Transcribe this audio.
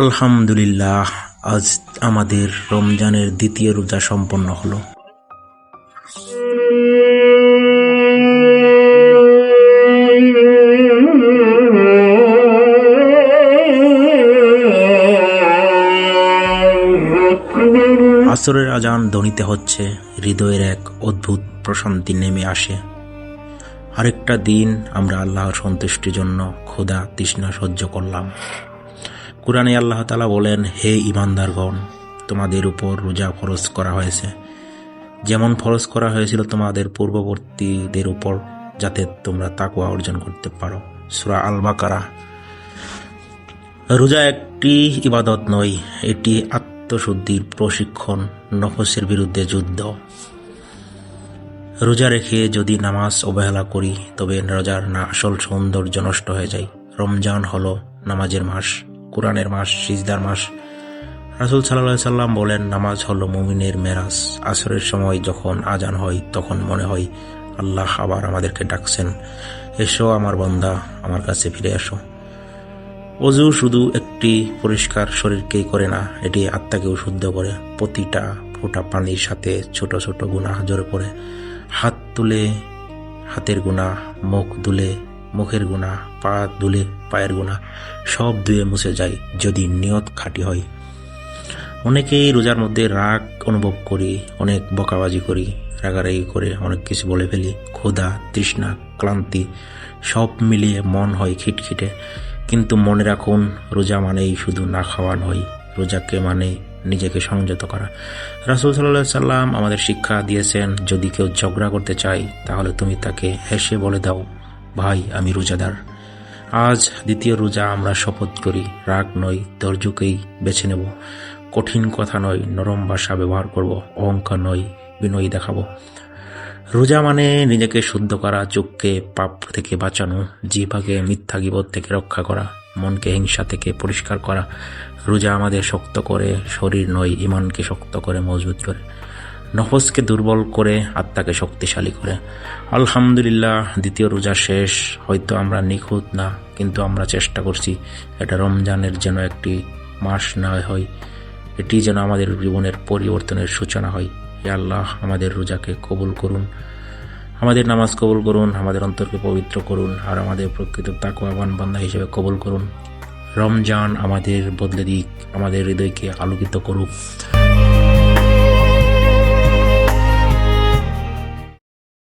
আলহামদুলিল্লাহ, আজ আমাদের রমজানের দ্বিতীয় রোজা সম্পন্ন হলো। আসরের আজান ধ্বনিতে হচ্ছে, হৃদয়ের এক অদ্ভুত প্রশান্তি নেমে আসে। আরেকটা দিন আমরা আল্লাহর সন্তুষ্টির জন্য ক্ষুধা তৃষ্ণা সহ্য করলাম। কুরআনে আল্লাহ তাআলা বলেন, হে ঈমানদারগণ, তোমাদের উপর রোজা ফরজ করা হয়েছে, যেমন ফরজ করা হয়েছিল তোমাদের পূর্ববর্তীদের উপর, যাতে তোমরা তাকওয়া অর্জন করতে পারো। সূরা আল বাকারা। রোজা একটি ইবাদত নয়, এটি আত্মশুদ্ধির প্রশিক্ষণ, নফসের বিরুদ্ধে যুদ্ধ। রোজা রেখে যদি নামাজ অবহেলা করি, তবে রোজার আসল সৌন্দর্য নষ্ট হয়ে যায়। রমজান হলো নামাজের মাস, কুরআনের মাস, সিজদার মাস। রাসূল সাল্লাল্লাহু আলাইহি সাল্লাম বলেন, নামাজ হলো মুমিনের মেরাজ। আসরের সময় যখন আজান হয়, তখন মনে হয় আল্লাহ আবার আমাদেরকে ডাকছেন, এসো আমার বান্দা, আমার কাছে ফিরে আসো। ওযু শুধু একটি পরিষ্কার শরীরকেই করে না, এটি আত্মাকেও শুদ্ধ করে। প্রতিটা ফোঁটা পানির সাথে ছোট ছোট গুনাহ জড়ে পড়ে। হাত তুলে হাতের গুনাহ, মুখ ধুলে মুখের গুনাহ, পা ধুলে পায়ের গুনাহ, সব ধুয়ে মুছে যায় যদি নিয়ত খাঁটি হয়। অনেকেই রোজার মধ্যে রাগ অনুভব করি, অনেক বকাবাজি করি, রাগারাগি করে অনেক কিছু বলে ফেলি। ক্ষুধা, তৃষ্ণা, ক্লান্তি সব মিলিয়ে মন হয় খিটখিটে। কিন্তু মনে রাখুন, রোজা মানেই শুধু না খাওয়া নয়, রোজাকে মানে নিজেকে সংযত করা। রাসূল সাল্লাল্লাহু আলাইহি সাল্লাম আমাদের শিক্ষা দিয়েছেন, যদি কেউ ঝগড়া করতে চায়, তাহলে তুমি তাকে হেসে বলে দাও, ভাই আমি রোজাদার। আজ দ্বিতীয় রোজা, আমরা শপথ করি, রাগ নয়, ধৈর্যকেই বেছে নেব। কঠিন কথা নয়, নরম ভাষা ব্যবহার করব। অহংকার নয়, বিনয়ী দেখাবো। রোজা মানে নিজেকে শুদ্ধ করা, চোখকে পাপ থেকে বাঁচানো, জিহ্বাকে মিথ্যা গীবত থেকে রক্ষা করা, মনকে হিংসা থেকে পরিষ্কার করা। রোজা আমাদের শক্ত করে, শরীর নয়, ঈমানকে শক্ত করে, মজবুত করে, নফসকে দুর্বল করে, আত্মাকে শক্তিশালী করে। আলহামদুলিল্লাহ, দ্বিতীয় রোজা শেষ। হয়তো আমরা নিখুঁত না, কিন্তু আমরা চেষ্টা করছি। এটা রমজানের যেন একটি মাস না হয়, এটি যেন আমাদের জীবনের পরিবর্তনের সূচনা হয়। হে আল্লাহ, আমাদের রোজাকে কবুল করুন, আমাদের নামাজ কবুল করুন, আমাদের অন্তরকে পবিত্র করুন, আর আমাদের প্রকৃত তাকওয়াবান বান্দা হিসেবে কবুল করুন। রমজান আমাদের বদলে দিক, আমাদের হৃদয়কে আলোকিত করুক।